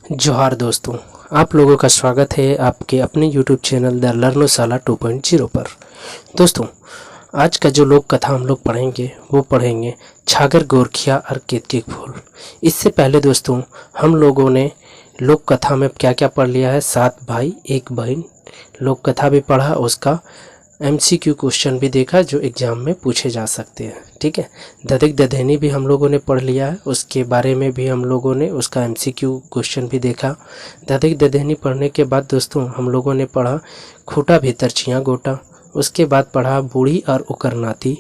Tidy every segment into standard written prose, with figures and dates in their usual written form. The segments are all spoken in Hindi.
जोहार दोस्तों, आप लोगों का स्वागत है आपके अपने YouTube चैनल द लर्नोशाला 2.0 पर। दोस्तों, आज का जो लोक कथा हम लोग पढ़ेंगे वो पढ़ेंगे छागर गोरखिया और केतकी फूल। इससे पहले दोस्तों हम लोगों ने लोक कथा में क्या क्या पढ़ लिया है, 7 भाई 1 बहन लोक कथा भी पढ़ा, उसका MCQ क्वेश्चन भी देखा जो एग्ज़ाम में पूछे जा सकते हैं। ठीक है, दधिक दधेनी भी हम लोगों ने पढ़ लिया है, उसके बारे में भी हम लोगों ने उसका MCQ क्वेश्चन भी देखा। दधिक दधेनी पढ़ने के बाद दोस्तों हम लोगों ने पढ़ा खूटा भीतर चियाँ गोटा, उसके बाद पढ़ा बूढ़ी और उकर नाती।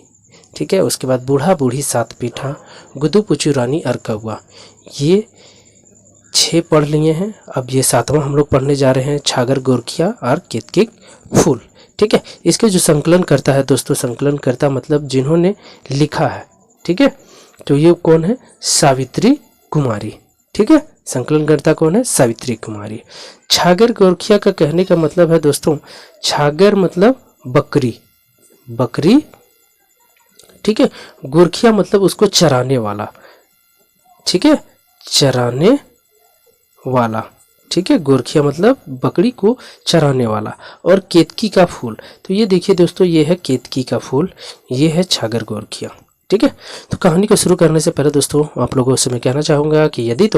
ठीक है, उसके बाद बूढ़ा बूढ़ी सात पीठा, गुदू पुचू रानी और कौआ। ये 6 पढ़ लिए हैं। अब ये 7वां हम लोग पढ़ने जा रहे हैं छागर गोरखिया और केतकी फूल। ठीक है, इसके जो संकलन करता है दोस्तों, संकलन करता मतलब जिन्होंने लिखा है। ठीक है, तो ये कौन है? सावित्री कुमारी। ठीक है, संकलन करता कौन है? सावित्री कुमारी। छागर गोरखिया का कहने का मतलब है दोस्तों, छागर मतलब बकरी, बकरी। ठीक है, गोरखिया मतलब उसको चराने वाला। ठीक है, चराने वाला। ठीक है, गोरखिया मतलब बकरी को चराने वाला। और केतकी का फूल, तो ये देखिए दोस्तों, ये है केतकी का फूल, ये है छागर गोरखिया। ठीक है, तो कहानी को शुरू करने से पहले दोस्तों आप लोगों से मैं कहना चाहूँगा कि यदि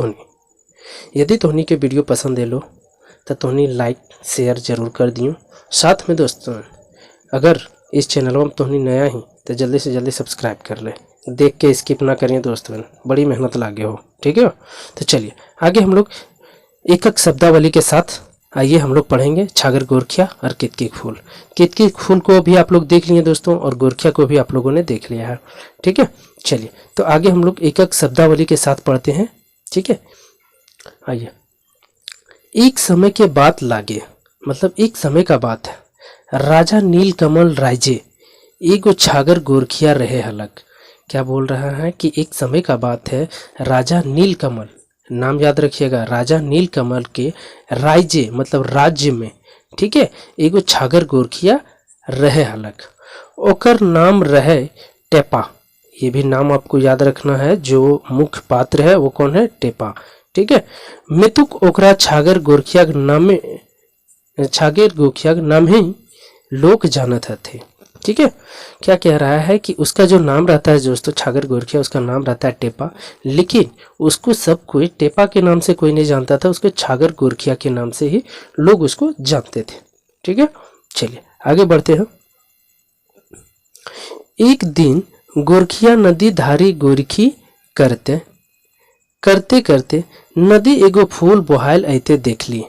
तोहनी के वीडियो पसंद है लो तो तोहनी लाइक शेयर जरूर कर दियो। साथ में दोस्तों अगर इस चैनल में तोहनी नया ही तो जल्दी से जल्दी सब्सक्राइब कर ले, देख के स्किप ना करें दोस्तों, बड़ी मेहनत लागे हो। ठीक है, तो चलिए आगे हम लोग एक एक शब्दावली के साथ आइए हम लोग पढ़ेंगे छागर गोरखिया और केतकी फूल। केतकी फूल को भी आप लोग देख लिए दोस्तों और गोरखिया को भी आप लोगों ने देख लिया है। ठीक है, चलिए तो आगे हम लोग एक एक शब्दावली के साथ पढ़ते हैं। ठीक है, आइए। एक समय के बात लागे मतलब एक समय का बात है, राजा नीलकमल रायजे एगो छागर गोरखिया रहे हलक। क्या बोल रहा है कि एक समय का बात है, राजा नीलकमल, नाम याद रखिएगा, राजा नीलकमल के रायजे मतलब राज्य में। ठीक है, एगो छागर गोरखिया रहे हलक, ओकर नाम रहे टेपा। ये भी नाम आपको याद रखना है, जो मुख्य पात्र है वो कौन है? टेपा। ठीक है, मितुक ओकरा छागर गोरखिया नाम ही लोग जानत थे। ठीक है, क्या कह रहा है कि उसका जो नाम रहता है दोस्तों छागर गोरखिया, उसका नाम रहता है टेपा, लेकिन उसको सब कोई टेपा के नाम से कोई नहीं जानता था, उसको छागर गोरखिया के नाम से ही लोग उसको जानते थे। ठीक है, चलिए आगे बढ़ते हैं। एक दिन गोरखिया नदी धारी गोरखी करते करते करते नदी एगो फूल बोहायल ऐते देख ली,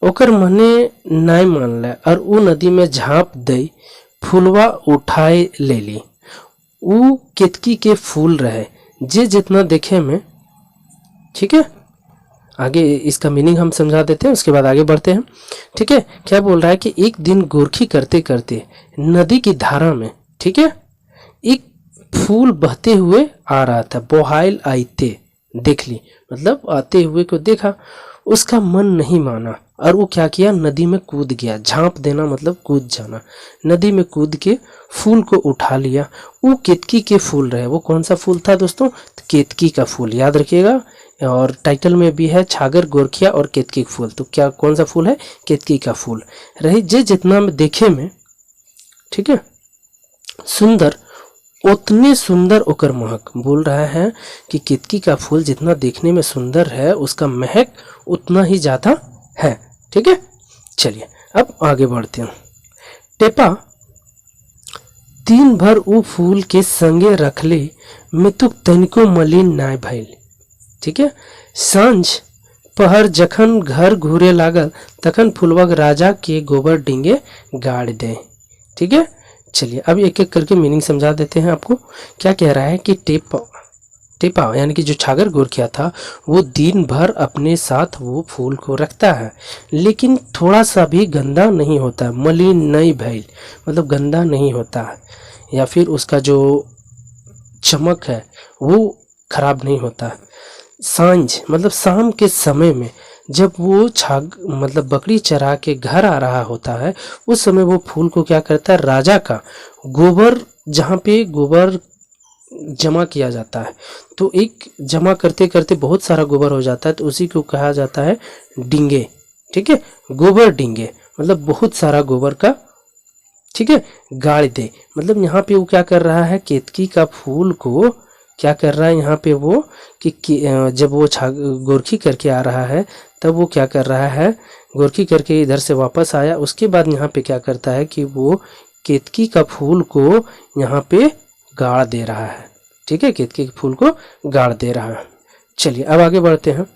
ओकर मने नाय मानल और उ नदी में झाँप दई फूलवा उठाए ले ली। उ केतकी के फूल रहे जे जितना देखे में। ठीक है, आगे इसका मीनिंग हम समझा देते हैं, उसके बाद आगे बढ़ते हैं। ठीक है, क्या बोल रहा है कि एक दिन गोरखी करते करते नदी की धारा में, ठीक है, एक फूल बहते हुए आ रहा था, बोहाइल आइते देख ली मतलब आते हुए को देखा, उसका मन नहीं माना और वो क्या किया? नदी में कूद गया। झांप देना मतलब कूद जाना। नदी में कूद के फूल को उठा लिया। वो केतकी के फूल रहे। वो कौन सा फूल था दोस्तों? केतकी का फूल, याद रखिएगा। और टाइटल में भी है छागर गोरखिया और केतकी फूल, तो क्या कौन सा फूल है? केतकी का फूल रही जे जितना में देखे में, ठीक है, सुंदर उतने सुंदर ओकर महक। बोल रहा है कि केतकी का फूल जितना देखने में सुंदर है उसका महक उतना ही ज्यादा है। ठीक है, चलिए अब आगे बढ़ते हैं। टेपा दिन भर उ फूल के संगे रखले मितुक तनिको मलिन नाय भइल। ठीक है, सांझ पहर जखन घर घूरे लागल तखन फूलवा राजा के गोबर डिंगे गाड़ दे। ठीक है, चलिए अब एक एक करके मीनिंग समझा देते हैं आपको। क्या कह रहा है कि टेपा यानी कि जो छागर गोरखिया था वो दिन भर अपने साथ वो फूल को रखता है, लेकिन थोड़ा सा भी गंदा नहीं होता, मलिन नहीं भइल मतलब गंदा नहीं होता है, या फिर उसका जो चमक है वो खराब नहीं होता। सांझ मतलब शाम के समय में जब वो मतलब बकरी चरा के घर आ रहा होता है, उस समय वो फूल को क्या करता है? राजा का गोबर, जहाँ पे गोबर जमा किया जाता है। तो एक जमा करते करते बहुत सारा गोबर हो जाता है, तो उसी को कहा जाता है डिंगे। ठीक है, गोबर डिंगे मतलब बहुत सारा गोबर का, ठीक है, गाड़ दे। मतलब यहाँ पे वो क्या कर रहा है, केतकी का फूल को क्या कर रहा है यहाँ पे वो कि जब वो गोरखी करके आ रहा है तब वो क्या कर रहा है, गोरखी करके इधर से वापस आया, उसके बाद यहाँ पे क्या करता है कि वो केतकी का फूल को यहाँ पे गाड़ दे रहा है। ठीक है, केतकी के फूल को गाड़ दे रहा है। चलिए अब आगे बढ़ते हैं।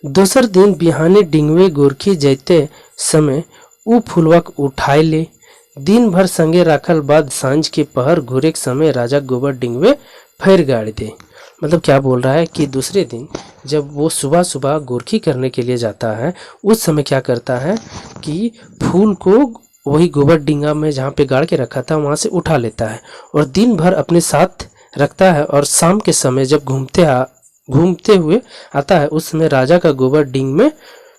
दोसर दिन बिहाने डिंगवे गोरखी जैते समय उ फूलवा उठाए ले। दिन भर संगे रखल बाद सांझ के पहर घुरे के समय राजा गोबर डिंगवे फिर गाड़ दे। मतलब क्या बोल रहा है कि दूसरे दिन जब वो सुबह सुबह गोरखी करने के लिए जाता है उस समय क्या करता है कि फूल को वही गोबर डिंगा में जहाँ पे गाड़ के रखा था वहाँ से उठा लेता है और दिन भर अपने साथ रखता है, और शाम के समय जब घूमते हुए आता है उस समय राजा का गोबर डिंग में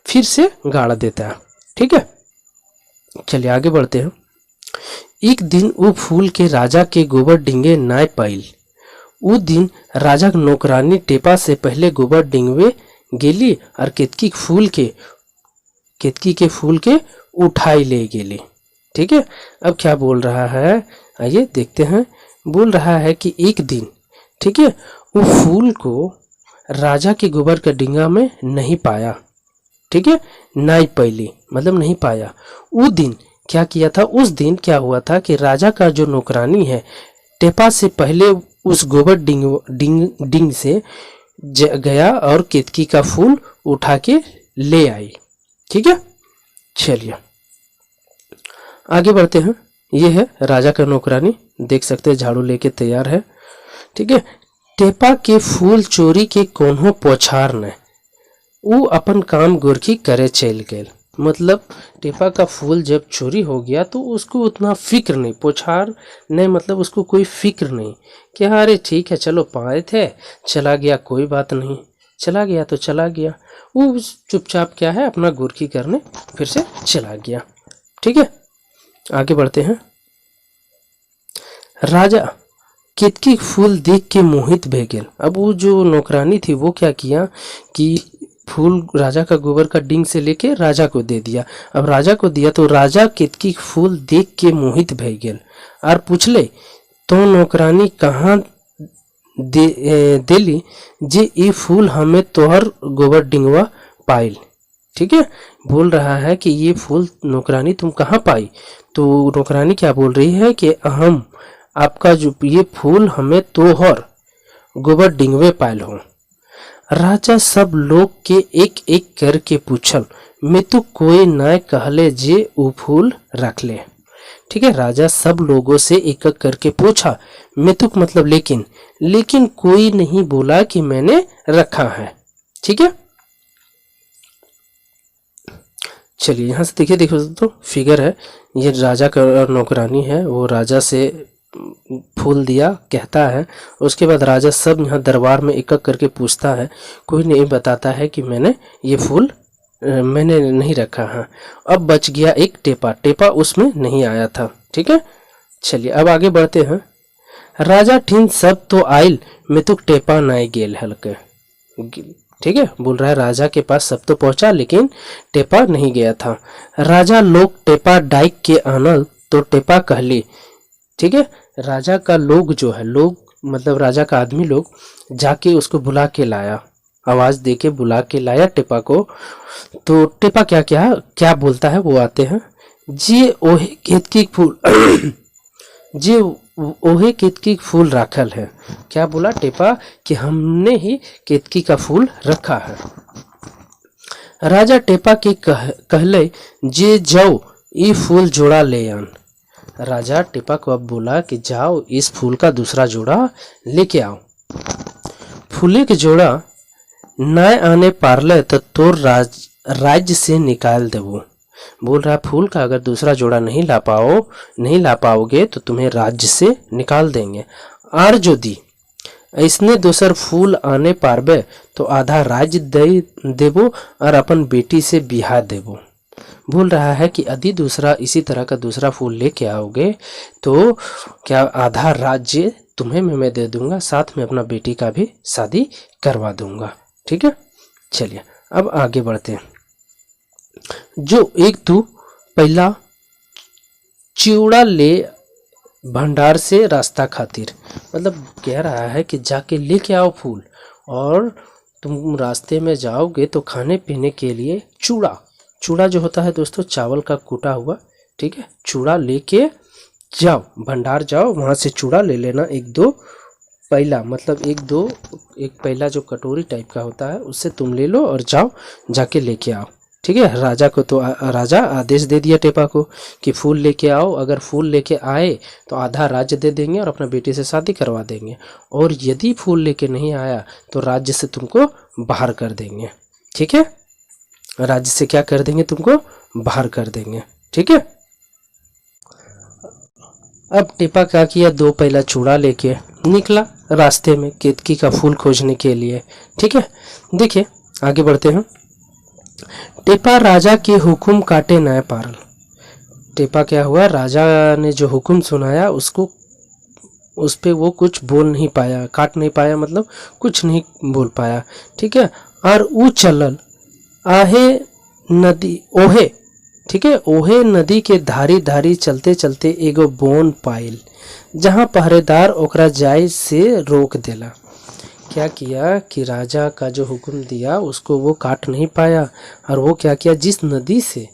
फिर से गाड़ देता है। ठीक है, चलिए आगे बढ़ते हैं। एक दिन वो फूल के राजा के गोबर डिंगे नाय पाइल। वो दिन राजा के नौकरानी टेपा से पहले गोबर डिंगवे गेली और केतकी के फूल के उठाई ले गेली। ठीक है, अब क्या बोल रहा है आइए देखते हैं। बोल रहा है कि एक दिन, ठीक है, वो फूल को राजा के गोबर का डिंगा में नहीं पाया। ठीक है, नाई पैली मतलब नहीं पाया। वो दिन क्या किया था, उस दिन क्या हुआ था कि राजा का जो नौकरानी है टेपा से पहले उस गोबर डिंग से गया और केतकी का फूल उठा के ले आई। ठीक है, चलिए आगे बढ़ते हैं। ये है राजा का नौकरानी, देख सकते हैं झाड़ू लेके तैयार है। ठीक है, टेपा के फूल चोरी के कोन्हो पोछार ने वो अपन काम गोरखी करे चल गए। मतलब टेपा का फूल जब चोरी हो गया तो उसको उतना फिक्र नहीं, पोछार नहीं मतलब उसको कोई फिक्र नहीं कि अरे ठीक है चलो पाए थे चला गया कोई बात नहीं, चला गया तो चला गया। वो चुपचाप क्या है अपना गोरखी करने फिर से चला गया। ठीक है, आगे बढ़ते हैं। राजा केतकी फूल देख के मोहित भे गेल। अब वो जो नौकरानी थी वो क्या किया कि फूल राजा का गोबर का डिंग से लेके राजा को दे दिया। अब राजा को दिया तो राजा केतकी फूल देख के मोहित भे गेल और पूछले तो नौकरानी कहाँ देली जे ये फूल हमें तोहर गोबर डिंगवा पाइल। ठीक है, बोल रहा है कि ये फूल नौकरानी तुम कहाँ पाई। तो नौकरानी क्या बोल रही है कि हम आपका जो ये फूल हमें तोहर गोबर डिंगवे पाइल हो। राजा सब लोग के एक एक करके पूछल, मैं तो कोई न कहले जे वो फूल रख ले। ठीक है, राजा सब लोगों से एक एक करके पूछा, मैं तो मतलब लेकिन कोई नहीं बोला कि मैंने रखा है। ठीक है, चलिए यहाँ से देखिए तो फिगर है, ये राजा का नौकरानी है, वो राजा से फूल दिया कहता है। उसके बाद राजा सब यहाँ दरबार में एक एक करके पूछता है, कोई नहीं बताता है कि मैंने ये फूल मैंने नहीं रखा है। अब बच गया एक टेपा उसमें नहीं आया था। ठीक है, चलिए अब आगे बढ़ते हैं। राजा ठीन सब तो आइल मैं तो टेपा नहीं गेल हल्के। ठीक है, बोल रहा है राजा के पास सब तो पहुंचा लेकिन टेपा नहीं गया था। राजा लोग टेपा डाइक के आनल तो टेपा कहली। ठीक है, राजा का लोग जो है, लोग मतलब राजा का आदमी लोग जाके उसको बुला के लाया, आवाज देके बुला के लाया टेपा को। तो टेपा क्या बोलता है वो आते हैं। जे ओहे केतकी फूल जे ओहे केतकी फूल राखल है। क्या बोला टेपा कि हमने ही केतकी का फूल रखा है। राजा टेपा के कहले जे जाओ ये फूल जोड़ा ले आन। राजा टेपा को अब बोला कि जाओ इस फूल का दूसरा जोड़ा लेके आओ। फूले के जोड़ा न आने पारले तो तोर राज्य से निकाल देवो। बोल रहा फूल का अगर दूसरा जोड़ा नहीं ला पाओगे तो तुम्हें राज्य से निकाल देंगे। आर जो दी ऐसने दोसर फूल आने पारबे तो आधा राज्य दे देवो और अपन बेटी से बिहा देवो। बोल रहा है कि यदि दूसरा इसी तरह का दूसरा फूल लेके आओगे तो क्या आधा राज्य तुम्हें मैं दे दूंगा, साथ में अपना बेटी का भी शादी करवा दूंगा। ठीक है, चलिए अब आगे बढ़ते हैं। जो एक तू पहला चिवड़ा ले भंडार से रास्ता खातिर, मतलब कह रहा है कि जाके लेके आओ फूल, और तुम रास्ते में जाओगे तो खाने पीने के लिए चूड़ा, चूड़ा जो होता है दोस्तों चावल का कूटा हुआ, ठीक है, चूड़ा लेके जाओ, भंडार जाओ, वहाँ से चूड़ा ले लेना, एक दो पहला, मतलब एक पहला जो कटोरी टाइप का होता है उससे तुम ले लो और जाओ, जाके लेके आओ। ठीक है, राजा को तो राजा आदेश दे दिया टेपा को कि फूल लेके आओ, अगर फूल लेके आए तो आधा राज्य दे देंगे और अपना बेटी से शादी करवा देंगे, और यदि फूल लेके नहीं आया तो राज्य से तुमको बाहर कर देंगे। ठीक है, राज्य से क्या कर देंगे, तुमको बाहर कर देंगे। ठीक है, अब टेपा क्या किया, दो पहला चूड़ा लेके निकला रास्ते में केतकी का फूल खोजने के लिए। ठीक है, देखिए आगे बढ़ते हैं। टेपा राजा के हुक्म काटे न पारल। टेपा क्या हुआ, राजा ने जो हुक्म सुनाया उसको, उस पे वो कुछ बोल नहीं पाया, काट नहीं पाया, मतलब कुछ नहीं बोल पाया। ठीक है, और ऊ चलल आहे नदी ओहे, ठीक है, ओहे नदी के धारी धारी चलते चलते एगो बोन पाइल, जहाँ पहरेदार ओकरा जाय से रोक देला। क्या किया कि राजा का जो हुक्म दिया उसको वो काट नहीं पाया, और वो क्या किया, जिस नदी से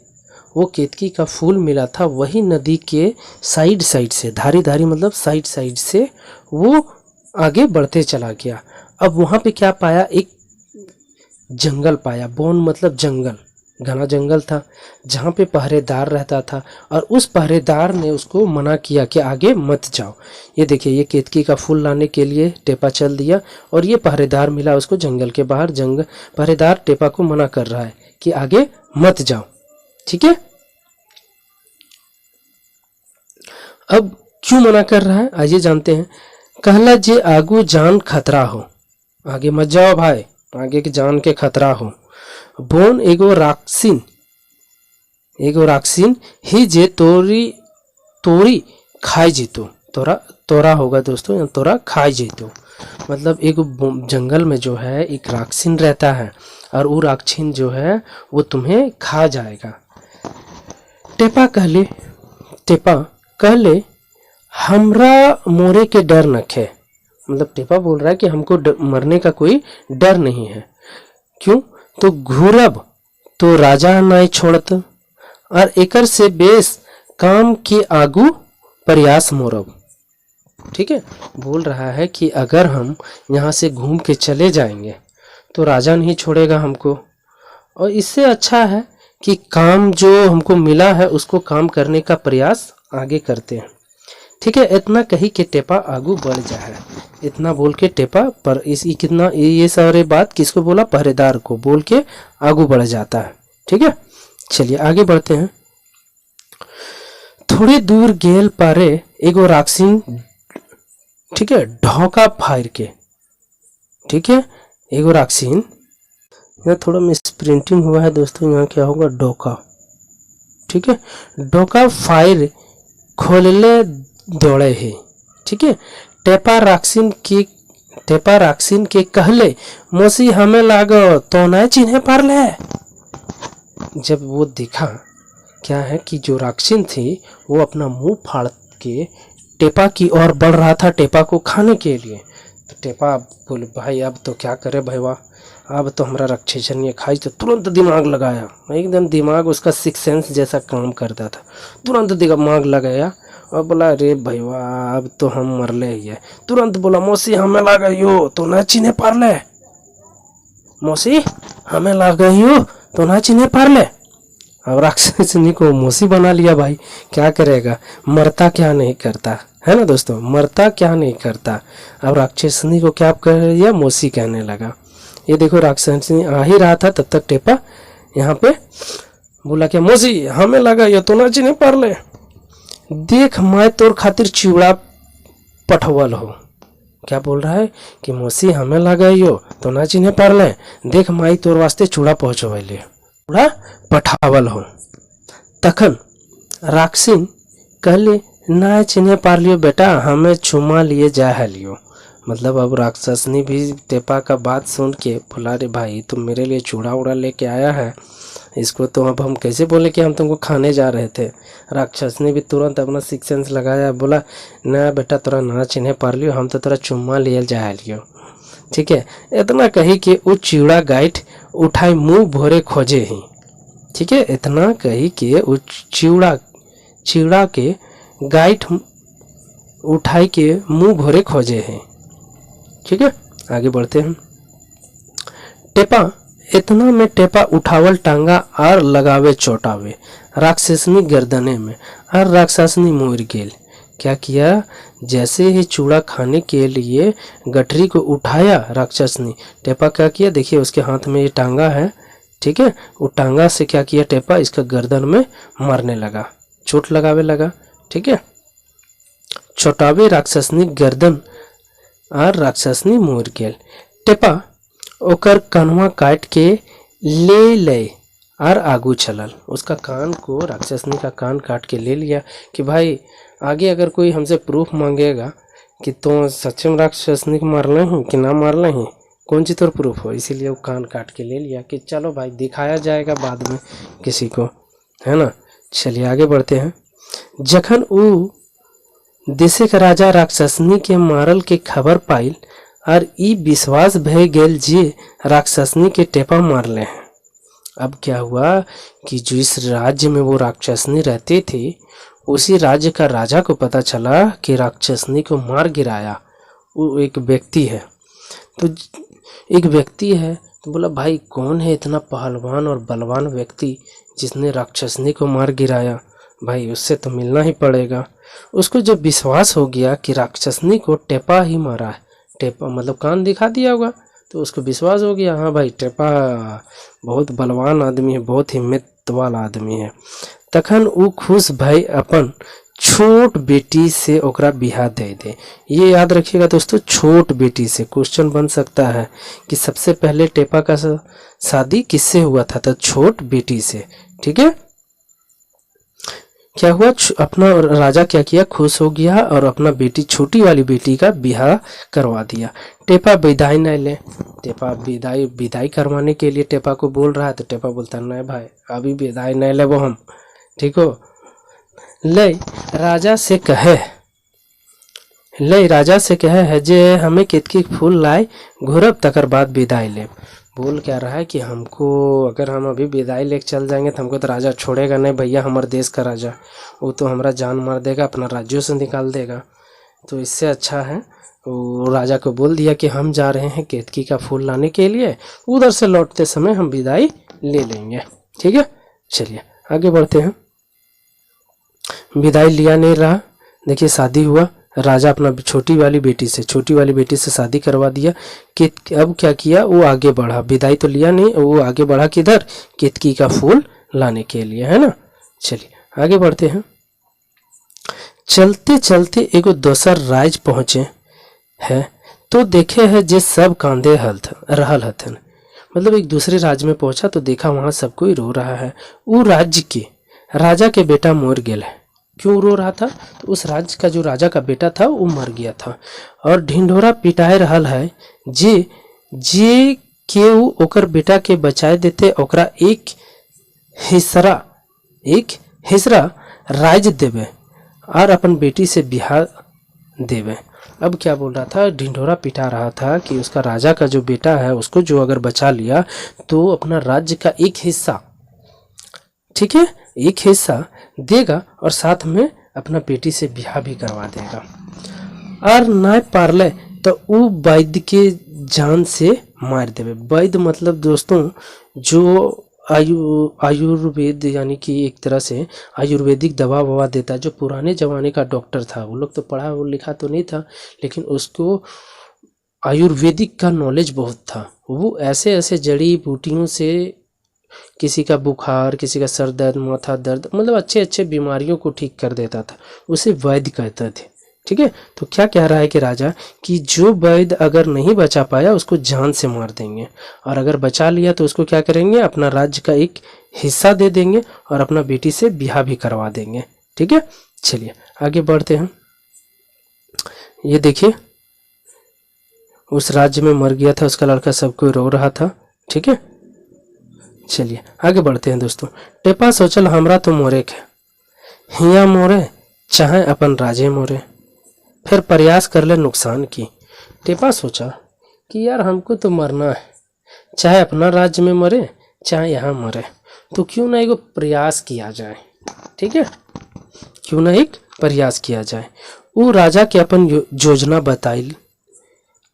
वो केतकी का फूल मिला था वही नदी के साइड साइड से, धारी धारी मतलब साइड साइड से वो आगे बढ़ते चला गया। अब वहाँ पे क्या पाया, एक जंगल पाया, बोन मतलब जंगल, घना जंगल था जहाँ पे पहरेदार रहता था, और उस पहरेदार ने उसको मना किया कि आगे मत जाओ। ये देखिए, ये केतकी का फूल लाने के लिए टेपा चल दिया, और ये पहरेदार मिला उसको जंगल के बाहर, जंगल पहरेदार टेपा को मना कर रहा है कि आगे मत जाओ। ठीक है, अब क्यों मना कर रहा है आइए जानते हैं। कहला जे आगू जान खतरा हो, आगे मत जाओ भाई, आगे की जान के खतरा हो। बोन एगो राक्षिन ही जे तोरी खाई जीतो, तोरा होगा दोस्तों, तोरा खाई जीतो, मतलब एक जंगल में जो है एक राक्षिन रहता है, और वो राक्षिन जो है वो तुम्हें खा जाएगा। टेपा कहले हमरा मोरे के डर नखे, मतलब टेपा बोल रहा है कि हमको मरने का कोई डर नहीं है। क्यों, तो घूरब तो राजा नहीं छोड़त, और एकर से बेस काम के आगू प्रयास मोरब। ठीक है, बोल रहा है कि अगर हम यहाँ से घूम के चले जाएंगे तो राजा नहीं छोड़ेगा हमको, और इससे अच्छा है कि काम जो हमको मिला है उसको काम करने का प्रयास आगे करते हैं। ठीक है, इतना कही के टेपा आगू बढ़ जाए, इतना बोल के टेपा पर इसी कितना ये सारे बात किसको बोला, पहरेदार को बोल के आगू बढ़ जाता है। ठीक है, चलिए आगे बढ़ते हैं। थोड़ी दूर गेल पारे एगो राक्षिन, ठीक है, ढोका फायर के, ठीक है, एगो राक्षिन, यहाँ थोड़ा मिस प्रिंटिंग हुआ है दोस्तों, यहाँ क्या होगा, डोका, ठीक है, डोका फायर खोलले दौड़े है। ठीक है, टेपा राक्षिन के कहले मौसी हमें लागो तो न चिन्हे पारले। जब वो देखा क्या है कि जो राक्षिन थी वो अपना मुंह फाड़ के टेपा की ओर बढ़ रहा था टेपा को खाने के लिए, तो टेपा बोले भाई अब तो क्या करे भैया, अब तो हमारा राक्षसन ये खाई, तो तुरंत दिमाग लगाया, एकदम दिमाग उसका सिक्स सेंस जैसा काम करता था, तुरंत दिमाग लगाया और बोला अरे भैया अब तो हम मरले ही है। तुरंत बोला मौसी हमें ला गई हो तो ना चिन्हे पारले, मौसी हमें ला गई हो तो ना चिन्हे पारले। अब राक्षसनी को मौसी बना लिया भाई, क्या करेगा, मरता क्या नहीं करता है ना दोस्तों, मरता क्या नहीं करता। अब राक्षसनी को क्या कर दिया, मौसी कहने लगा। ये देखो राक्षसनी आ ही रहा था तब तक टेपा यहाँ पे बोला क्या, मौसी हमें लगा ये तो ना चिन्हे पारले, देख मैं तोर खातिर चिवड़ा पठवल हो। क्या बोल रहा है कि मौसी हमें लगाई हो तो ना चिन्हे पारले, देख माई तोर वास्ते चूड़ा पहुंचवले, चूड़ा पठावल हो। तखन राक्षसी कहले ना चिन्हे पार लियो बेटा, हमें चुमा लिए जा है लियो। मतलब अब राक्षसनी भी टेपा का बात सुन के बोला, रे भाई तुम मेरे लिए चूड़ा उड़ा लेके आया है, इसको तो अब हम कैसे बोले कि हम तुमको खाने जा रहे थे। राक्षसनी भी तुरंत अपना सिक्स सेंस लगाया, बोला ना बेटा तोरा ना चिन्हे पार लियो, हम तो तोरा चुम्मा लिए जा लियो। ठीक है, इतना कही कि वो चिड़ा गाइठ उठाई मुंह भोरे खोजे ही। ठीक है, इतना कही कि वो चिड़ा के गाइठ उठाई के मुंह भोरे खोजे हैं। ठीक है, आगे बढ़ते हैं। टेपा इतना में टेपा उठावल टांगा और लगावे चोटावे राक्षसनी गर्दने में, और राक्षसनी मोर गेल। क्या किया, जैसे ही चूड़ा खाने के लिए गठरी को उठाया राक्षसनी, टेपा क्या किया, देखिए उसके हाथ में ये टांगा है। ठीक है, वो टांगा से क्या किया टेपा, इसका गर्दन में मारने लगा, चोट लगावे लगा। ठीक है, चोटावे राक्षसनी गर्दन और राक्षसनी मोर गेल। टेपा ओकर कनवा काट के ले और आगू चलल। उसका कान को, राक्षसनी का कान काट के ले लिया कि भाई आगे अगर कोई हमसे प्रूफ मांगेगा कि तो सच में राक्षसनी को मारना ही कि ना मारना ही, कौन सी तोर प्रूफ हो, इसीलिए वो कान काट के ले लिया कि चलो भाई दिखाया जाएगा बाद में किसी को, है ना। चलिए आगे बढ़ते हैं। जखन उ देशे का राजा राक्षसनी के मारल के खबर पाइल और ई विश्वास भय गेल जे राक्षसनी के टेपा मारले हैं। अब क्या हुआ कि जिस राज्य में वो राक्षसनी रहते थे, उसी राज्य का राजा को पता चला कि राक्षसनी को मार गिराया वो एक व्यक्ति है। तो एक व्यक्ति है तो बोला भाई कौन है इतना पहलवान और बलवान व्यक्ति जिसने राक्षसनी को मार गिराया, भाई उससे तो मिलना ही पड़ेगा। उसको जब विश्वास हो गया कि राक्षसनी को टेपा ही मारा है, टेपा मतलब कान दिखा दिया होगा, तो उसको विश्वास हो गया हाँ भाई टेपा बहुत बलवान आदमी है, बहुत हिम्मत वाला आदमी है। तखन वो खुश भाई अपन छोट बेटी से ओकरा बिहा दे। ये याद रखिएगा दोस्तों, छोट बेटी से क्वेश्चन बन सकता है कि सबसे पहले टेपा का शादी किससे हुआ था, तो छोट बेटी से। ठीक है, क्या हुआ, अपना राजा क्या किया, खुश हो गया और अपना बेटी, छोटी वाली बेटी का बिहा करवा दिया। टेपा विदाई नहीं ले, टेपा विदाई करवाने के लिए टेपा को बोल रहा है, तो टेपा बोलता नहीं भाई अभी विदाई नहीं ले वो हम, ठीक हो। ले राजा से कहे है जे हमें केतकी फूल लाए घुरब तकर बाद विदाई ले। बोल क्या रहा है कि हमको अगर हम अभी विदाई लेके चल जाएंगे तो हमको तो राजा छोड़ेगा नहीं भैया, हमारे देश का राजा, वो तो हमारा जान मार देगा, अपना राज्यों से निकाल देगा। तो इससे अच्छा है वो राजा को बोल दिया कि हम जा रहे हैं केतकी का फूल लाने के लिए, उधर से लौटते समय हम विदाई ले लेंगे। ठीक है, चलिए आगे बढ़ते हैं। विदाई लिया नहीं रहा, देखिए शादी हुआ, राजा अपना छोटी वाली बेटी से शादी करवा दिया कि अब क्या किया, वो आगे बढ़ा, विदाई तो लिया नहीं, वो आगे बढ़ा किधर, केतकी का फूल लाने के लिए, है ना। चलिए आगे बढ़ते हैं। चलते चलते एगो दोसर राज पहुँचे है तो देखे है जे सब कांदे रहल हथन। मतलब एक दूसरे राज्य में पहुंचा तो देखा वहां सब कोई रो रहा है। वो राज्य के राजा के बेटा मर गेल है। क्यों रो रहा था, तो उस राज्य का जो राजा का बेटा था वो मर गया था और ढिंढोरा पिटाए रहल है जे केहू ओकर बेटा के बचाए देते ओकरा एक हिस्सा राज्य देवे और अपन बेटी से बिहार देवे। अब क्या बोल रहा था, ढिंढोरा पिटा रहा था कि उसका राजा का जो बेटा है उसको जो अगर बचा लिया तो अपना राज्य का एक हिस्सा, ठीक है, एक हिस्सा देगा और साथ में अपना बेटी से ब्याह भी करवा देगा। और ना पारले तो वो वैद्य के जान से मार देवे। वैद्य मतलब दोस्तों जो आयुर्वेद यानी कि एक तरह से आयुर्वेदिक दवा ववा देता है, जो पुराने जमाने का डॉक्टर था, वो लोग तो पढ़ा और लिखा तो नहीं था लेकिन उसको आयुर्वेदिक का नॉलेज बहुत था। वो ऐसे ऐसे जड़ी बूटियों से किसी का बुखार, किसी का सर दर्द, माथा दर्द, मतलब अच्छे अच्छे बीमारियों को ठीक कर देता था, उसे वैद्य कहते थे। ठीक है। तो क्या कह रहा है कि राजा कि जो वैद्य अगर नहीं बचा पाया उसको जान से मार देंगे, और अगर बचा लिया तो उसको क्या करेंगे, अपना राज्य का एक हिस्सा दे देंगे और अपना बेटी से ब्याह भी करवा देंगे। ठीक है, चलिए आगे बढ़ते हैं। ये देखिए, उस राज्य में मर गया था उसका लड़का, सब कोई रो रहा था। ठीक है, चलिए आगे बढ़ते हैं दोस्तों। टेपा सोचल हमरा तो मोरे के हिया मोरे चाहे अपन राजे मोरे, फिर प्रयास कर ले नुकसान की। टेपा सोचा कि यार हमको तो मरना है, चाहे अपना राज्य में मरे चाहे यहाँ मरे, तो क्यों ना एक प्रयास किया जाए। ठीक है, क्यों ना एक प्रयास किया जाए। वो राजा के अपन योजना बताई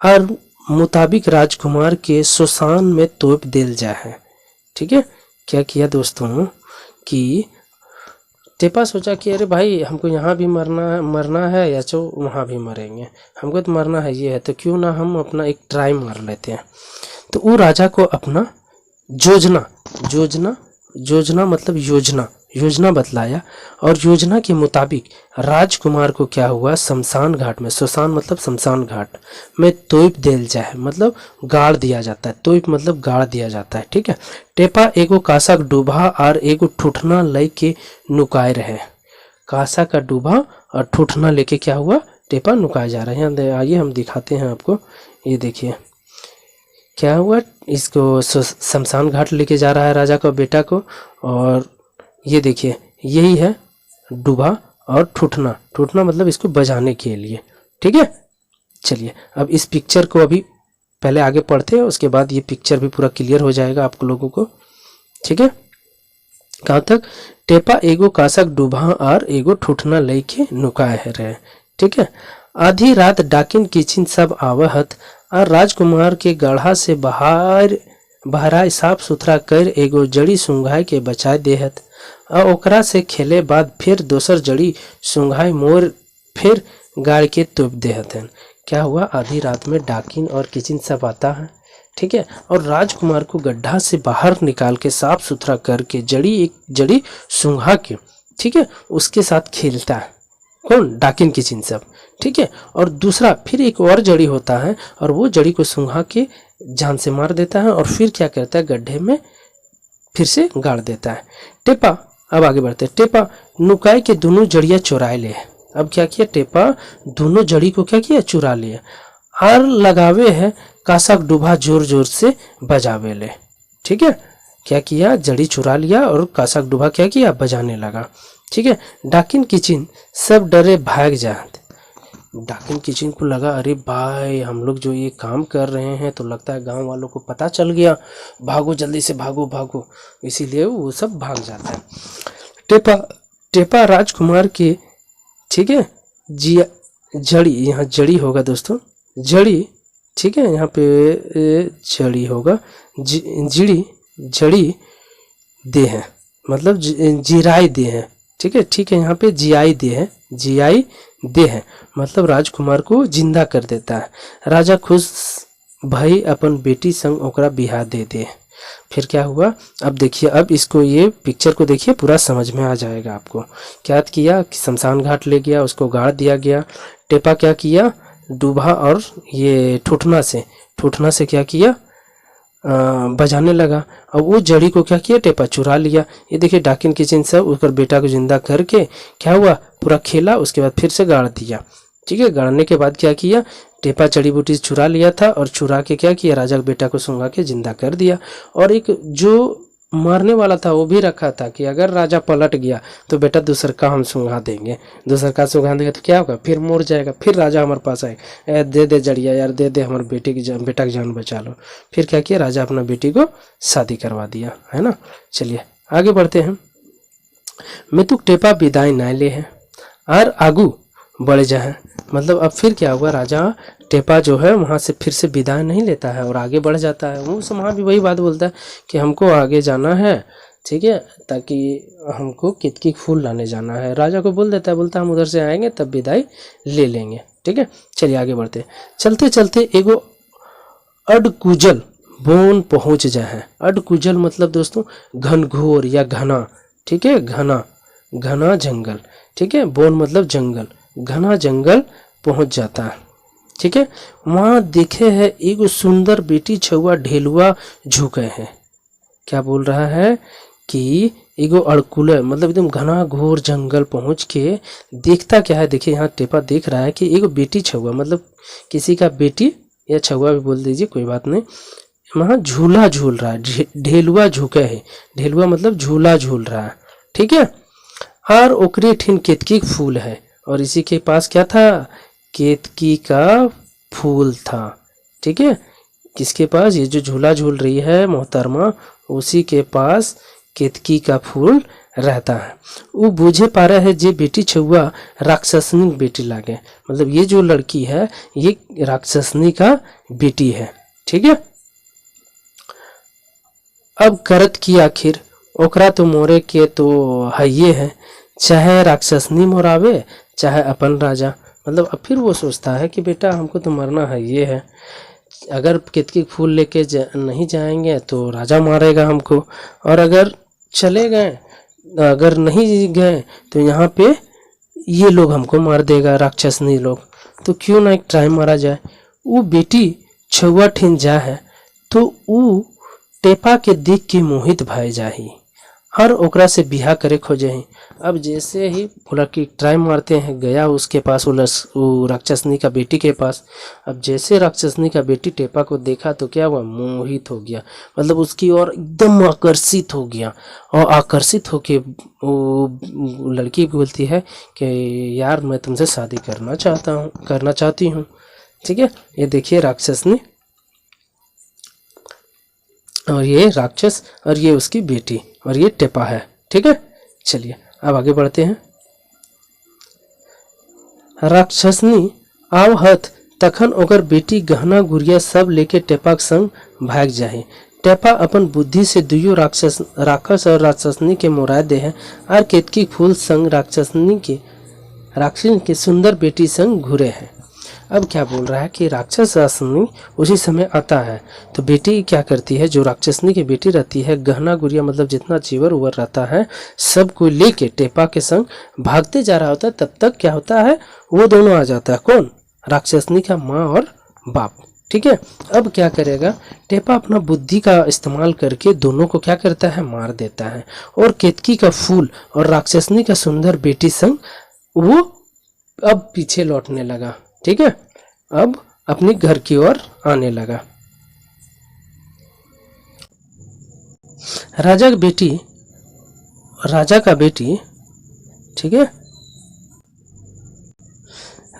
और मुताबिक राजकुमार के सुसान में तोप दिल जाए। ठीक है, क्या किया दोस्तों कि टेपा सोचा कि अरे भाई हमको यहाँ भी मरना है या तो वहाँ भी मरेंगे, हमको तो मरना है ये है, तो क्यों ना हम अपना एक ट्राई मार लेते हैं। तो वो राजा को अपना योजना मतलब योजना बतलाया, और योजना के मुताबिक राजकुमार को क्या हुआ, शमशान घाट में, श्मशान मतलब शमशान घाट में तोप दिल जाए, मतलब गाड़ दिया जाता है। तोप मतलब गाड़ दिया जाता है। ठीक है, टेपा एगो कासा का डूबा और एगो ठुठना लय के नुकाए रहे। कासा का डूबा और ठुठना लेके क्या हुआ, टेपा नुकाए जा रहे हैं। आइए हम दिखाते हैं आपको। ये देखिए क्या हुआ, इसको शमशान घाट लेके जा रहा है राजा का बेटा को, और ये देखिए यही है डूबा और ठुठना मतलब इसको बजाने के लिए। ठीक है, चलिए अब इस पिक्चर को अभी पहले आगे पढ़ते हैं, उसके बाद ये पिक्चर भी पूरा क्लियर हो जाएगा आप लोगों को। ठीक है, कहाँ तक, टेपा एगो कासक डूबा और एगो ठुठना लेके नुकाए रहे। ठीक है, आधी रात डाकिन किचिन सब आवहत और राजकुमार के गढ़ा से बहराए साफ सुथरा कर एगो जड़ी सुंघाई के बचाए देहत, और ओकरा से खेले बाद फिर दोसर जड़ी सुंघाई मोर फिर गाड़ के तोप देहतन। क्या हुआ, आधी रात में डाकिन और किचिन सब आता है। ठीक है, और राजकुमार को गड्ढा से बाहर निकाल के साफ सुथरा करके एक जड़ी सुंघा के, ठीक है, उसके साथ खेलता है। कौन, डाकिन किचिन सब। ठीक है, और दूसरा फिर एक और जड़ी होता है और वो जड़ी को सुंघा के जान से मार देता है, और फिर क्या करता है, गड्ढे में फिर से गाड़ देता है। टेपा, अब आगे बढ़ते हैं। टेपा नुकाई के दोनों जड़ियाँ चुराए ले। अब क्या किया, टेपा दोनों जड़ी को क्या किया, चुरा लिया, और लगावे है कासक डूबा जोर जोर से बजावे ले। ठीक है, क्या किया, जड़ी चुरा लिया और कासक डूबा क्या किया, बजाने लगा। ठीक है, डाकिन किचिन सब डरे भाग जाते। डाकिन किचिन को लगा अरे भाई हम लोग जो ये काम कर रहे हैं तो लगता है गांव वालों को पता चल गया, भागो जल्दी से भागो, इसीलिए वो सब भाग जाता है। टेपा राजकुमार के, ठीक है, जड़ी, यहाँ जड़ी होगा दोस्तों, जड़ी, ठीक है, यहाँ पे जड़ी होगा, जड़ी दे है मतलब जिराई दे है। ठीक है, यहाँ पे जियाई दे है मतलब राजकुमार को जिंदा कर देता है। राजा खुश भाई अपन बेटी संग ओकरा बिहा दे। फिर क्या हुआ, अब देखिए, अब इसको ये पिक्चर को देखिए, पूरा समझ में आ जाएगा आपको। क्या किया, शमशान घाट ले गया, उसको गाड़ दिया गया। टेपा क्या किया, डूबा और ये ठुठना से क्या किया, बजाने लगा, और वो जड़ी को क्या किया, टेपा चुरा लिया। ये देखिए डाकिन किचिन सब उसका बेटा को जिंदा करके क्या हुआ, पूरा खेला, उसके बाद फिर से गाड़ दिया। ठीक है, गाड़ने के बाद क्या किया, टेपा जड़ी बूटी चुरा लिया था और चुरा के क्या किया, राजा के बेटा को सूंघा के जिंदा कर दिया। और एक जो मारने वाला था वो भी रखा था कि अगर राजा पलट गया तो बेटा दूसर का हम सूंघा देंगे, दूसर का सूंघा देंगे तो क्या होगा, फिर मर जाएगा, फिर राजा हमारे पास आए, दे जड़िया यार, दे हमारे बेटा की जान बचा लो। फिर क्या किया, राजा अपना बेटी को शादी करवा दिया, है ना। चलिए आगे बढ़ते हैं। मैं तो टेपा विदाई ना ले है और आगू बढ़ जाए, मतलब अब फिर क्या हुआ, राजा टेपा जो है वहाँ से फिर से विदाई नहीं लेता है और आगे बढ़ जाता है। वो वहाँ भी वही बात बोलता है कि हमको आगे जाना है, ठीक है, ताकि हमको कितकी फूल लाने जाना है। राजा को बोल देता है, बोलता है हम उधर से आएंगे तब विदाई ले लेंगे। ठीक है, चलिए आगे बढ़ते। चलते चलते एगो अडकुजल बोन पहुँच जाए। अडकुजल मतलब दोस्तों घनघोर या घना, ठीक है, घना जंगल। ठीक है, बोन मतलब जंगल, घना जंगल पहुंच जाता है। ठीक है, वहां देखे है एगो सुंदर बेटी छुआ ढेलुआ झुके हैं। क्या बोल रहा है कि एगो अड़कुले मतलब एकदम घना घोर जंगल पहुंच के देखता क्या है, देखिए यहाँ टेपा देख रहा है कि एगो बेटी छुआ मतलब किसी का बेटी या छुआ भी बोल दीजिए कोई बात नहीं, वहाँ झूला झूल रहा है, ढेलुआ झुके है, ढेलुआ मतलब झूला झूल रहा है। ठीक है, और ओकरे ठिन केतकी फूल है, और इसी के पास क्या था, केतकी का फूल था। ठीक है, किसके पास, ये जो झूला झूल रही है मोहतरमा, उसी के पास केतकी का फूल रहता है। वो बूझे पा रहा है जे बेटी छुआ राक्षसनी बेटी लागे, मतलब ये जो लड़की है ये राक्षसनी का बेटी है। ठीक है, अब करत की आखिर, ओकरा तो मोरे के तो हइये है, चाहे राक्षसनी मोरावे चाहे अपन राजा। मतलब अब फिर वो सोचता है कि बेटा हमको तो मरना है, ये है, अगर केतकी फूल लेके नहीं जाएंगे तो राजा मारेगा हमको, और अगर चले गए, अगर नहीं गए तो यहाँ पे ये लोग हमको मार देगा, राक्षसनी लोग, तो क्यों ना एक ट्राई मारा जाए। वो बेटी छुआ ठिन जा है तो वो टेपा के देख के मोहित भय जाही और ओकरा से बिहा करे खोजे ही। अब जैसे ही बोला कि ट्राई मारते हैं, गया उसके पास, वो राक्षसनी का बेटी के पास। अब जैसे राक्षसनी का बेटी टेपा को देखा तो क्या हुआ, मोहित हो गया, मतलब उसकी ओर एकदम आकर्षित हो गया, और आकर्षित होके वो लड़की बोलती है कि यार मैं तुमसे शादी करना चाहती हूँ। ठीक है, ये देखिए राक्षसनी, और ये राक्षस, और ये उसकी बेटी, और ये टेपा है। ठीक है, चलिए अब आगे बढ़ते हैं। राक्षसनी आवहत तखन ओकर बेटी गहना गुड़िया सब लेके टेपाक संग भाग जाए। टेपा अपन बुद्धि से दुयो राक्षस और राक्षसनी के मोरा दे है, और केतकी फूल संग राक्षसनी के सुंदर बेटी संग घुरे हैं। अब क्या बोल रहा है कि राक्षसनी उसी समय आता है, तो बेटी क्या करती है, जो राक्षसनी की बेटी रहती है, गहना गुड़िया मतलब जितना जेवर उवर रहता है सब को लेके टेपा के संग भागते जा रहा होता है। तब तक क्या होता है, वो दोनों आ जाता है, कौन, राक्षसनी का माँ और बाप। ठीक है, अब क्या करेगा, टेपा अपना बुद्धि का इस्तेमाल करके दोनों को क्या करता है, मार देता है, और केतकी का फूल और राक्षसनी का सुंदर बेटी संग वो अब पीछे लौटने लगा। ठीक है, अब अपने घर की ओर आने लगा। राजा का बेटी ठीक है,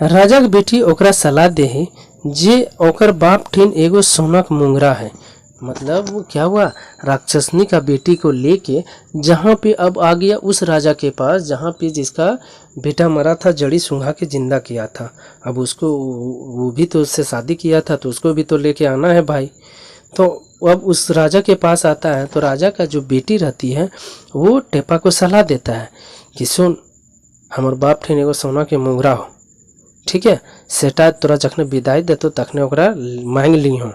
राजा के बेटी ओकरा सलाह दे है जे ओकर बाप ठिन एगो सोनक मुंगरा है। मतलब वो क्या हुआ, राक्षसनी का बेटी को लेके जहाँ पे अब आ गया उस राजा के पास जहाँ पे जिसका बेटा मरा था, जड़ी सूंघा के जिंदा किया था। अब उसको, वो भी तो उससे शादी किया था, तो उसको भी तो लेके आना है भाई। तो अब उस राजा के पास आता है, तो राजा का जो बेटी रहती है वो टेपा को सलाह देता है कि सुन, हमार बाप ठिन एगो सोना के मुंगरा हो, ठीक है, सेटा तोरा जखने विदाई देतो तखने ओकरा मांग ली हो,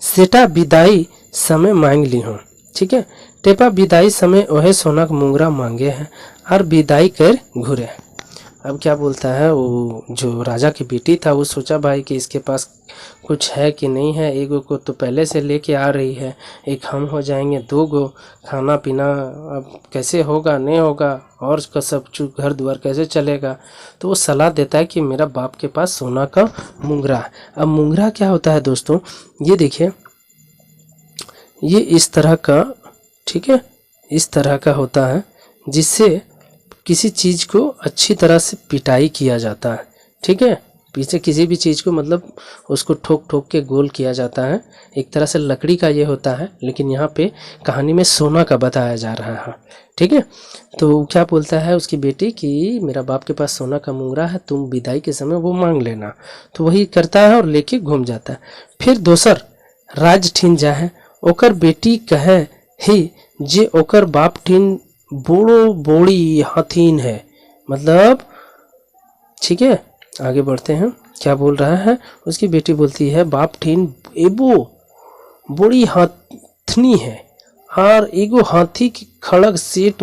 सेटा विदाई समय मांग ली हो। ठीक है, टेपा विदाई समय ओहे सोना का मुंगरा मांगे हैं और विदाई कर घुरे। अब क्या बोलता है, वो जो राजा की बेटी था वो सोचा भाई कि इसके पास कुछ है कि नहीं है, एगो को तो पहले से लेके आ रही है, एक हम हो जाएंगे, दो गो, खाना पीना अब कैसे होगा नहीं होगा, और उसका सब घर द्वार कैसे चलेगा। तो वो सलाह देता है कि मेरा बाप के पास सोना का मुंगरा है। अब मुंगरा क्या होता है दोस्तों, ये देखिए, ये इस तरह का, ठीक है, इस तरह का होता है जिससे किसी चीज़ को अच्छी तरह से पिटाई किया जाता है। ठीक है, पीछे किसी भी चीज़ को मतलब उसको ठोक ठोक के गोल किया जाता है। एक तरह से लकड़ी का ये होता है, लेकिन यहाँ पे कहानी में सोना का बताया जा रहा है। ठीक है, तो क्या बोलता है उसकी बेटी कि मेरा बाप के पास सोना का मुंगरा है, तुम विदाई के समय वो मांग लेना। तो वही करता है और लेके घूम जाता है। फिर दोसर राज ठिन जा है, ओकर बेटी कहे ही जे ओकर बाप ठिन बोड़ो बोड़ी हाथीन है। मतलब ठीक है, आगे बढ़ते हैं। क्या बोल रहा है, उसकी बेटी बोलती है बाप ठिन एबो बड़ी हाथनी है और एगो हाथी की खड़ग सेट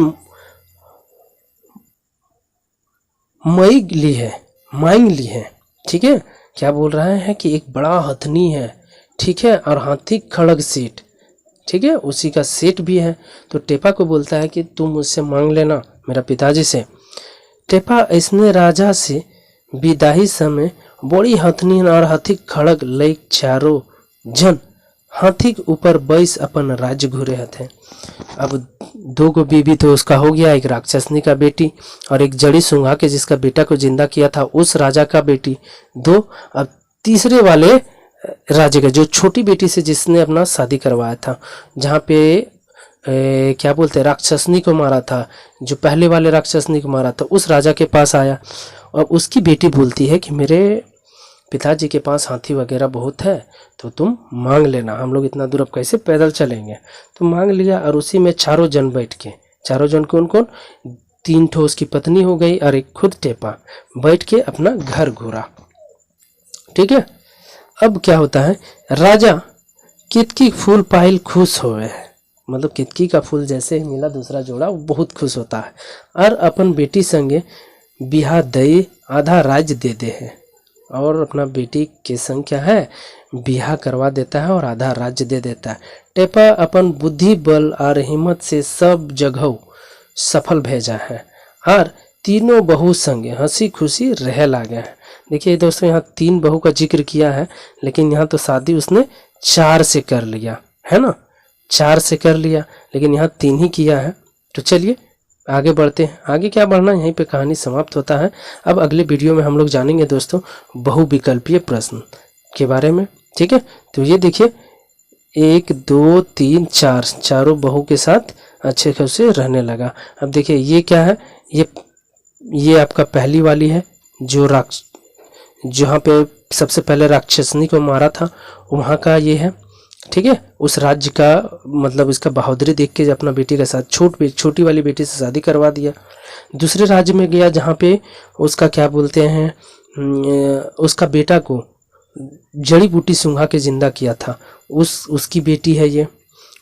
मई ली है। मांग ली है। ठीक है, क्या बोल रहा है कि एक बड़ा हथनी है, ठीक है, और हाथी खड़ग सेठ, ठीक है, उसी का सेठ भी है। तो टेपा को बोलता है कि तुम मुझसे मांग लेना मेरा पिताजी से। टेपा इसने राजा से विदाई समय बड़ी हथनी और हाथी खड़ग लई चारों जन हाथी के ऊपर बैस अपन राज्य घूरे हथे। अब 2 गो बीबी तो उसका हो गया, एक राक्षसनी का बेटी और एक जड़ी सूंघा के जिसका बेटा को जिंदा किया था उस राजा का बेटी 2। अब तीसरे वाले राजे का जो छोटी बेटी से जिसने अपना शादी करवाया था, जहाँ पे क्या बोलते हैं राक्षसनी को मारा था, जो पहले वाले राक्षसनी को मारा था, उस राजा के पास आया और उसकी बेटी बोलती है कि मेरे पिताजी के पास हाथी वगैरह बहुत है, तो तुम मांग लेना, हम लोग इतना दूर अब कैसे पैदल चलेंगे। तो मांग लिया और उसी में चारों जन बैठ के, चारों जन कौन कौन, 3 ठो उसकी पत्नी हो गई और एक खुद टेपा, बैठ के अपना घर घूरा। ठीक है, अब क्या होता है, राजा केतकी फूल पाइल खुश होवे, मतलब केतकी का फूल जैसे ही मिला दूसरा जोड़ा वो बहुत खुश होता है और अपन बेटी संगे बिहा दई आधा राज्य दे दे है, और अपना बेटी के संग क्या है बिहा करवा देता है और आधा राज्य दे देता है। टेपा अपन बुद्धि बल और हिम्मत से सब जगह सफल भेजा है और तीनों बहू संगे हंसी खुशी रह लागे हैं। देखिए दोस्तों, यहाँ 3 बहू का जिक्र किया है, लेकिन यहाँ तो शादी उसने 4 से कर लिया है ना, 4 से कर लिया, लेकिन यहाँ 3 ही किया है। तो चलिए आगे बढ़ते हैं, आगे क्या बढ़ना, यहीं पे कहानी समाप्त होता है। अब अगले वीडियो में हम लोग जानेंगे दोस्तों बहुविकल्पीय प्रश्न के बारे में। ठीक है, तो ये देखिए 1 2 3 4 चारों बहू के साथ अच्छे खासे रहने लगा। अब देखिए ये क्या है, ये आपका पहली वाली है जो जहाँ पे सबसे पहले राक्षसनी को मारा था वहाँ का ये है। ठीक है, उस राज्य का मतलब इसका बहादुरी देख के अपना बेटी के साथ छोटी वाली बेटी से शादी करवा दिया। दूसरे राज्य में गया जहाँ पे उसका क्या बोलते हैं उसका बेटा को जड़ी बूटी सूंघा के जिंदा किया था, उसकी बेटी है ये।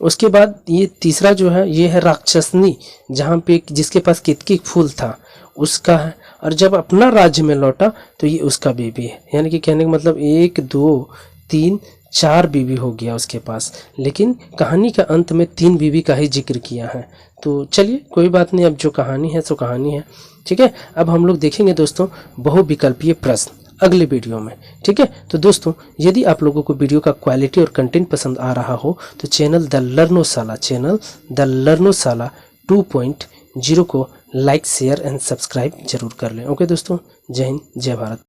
उसके बाद ये तीसरा जो है ये है राक्षसनी, जहाँ पे जिसके पास केतकी फूल था उसका है, और जब अपना राज्य में लौटा तो ये उसका बेबी है। यानी कि कहने का मतलब 1 2 3 4 बीवी हो गया उसके पास, लेकिन कहानी का अंत में 3 बीवी का ही जिक्र किया है। तो चलिए कोई बात नहीं, अब जो कहानी है सो कहानी है। ठीक है, अब हम लोग देखेंगे दोस्तों बहुविकल्पीय प्रश्न अगले वीडियो में। ठीक है, तो दोस्तों यदि आप लोगों को वीडियो का क्वालिटी और कंटेंट पसंद आ रहा हो तो चैनल द लर्नोशाला 2.0 को लाइक शेयर एंड सब्सक्राइब जरूर कर लें। ओके दोस्तों, जय हिंद जय भारत।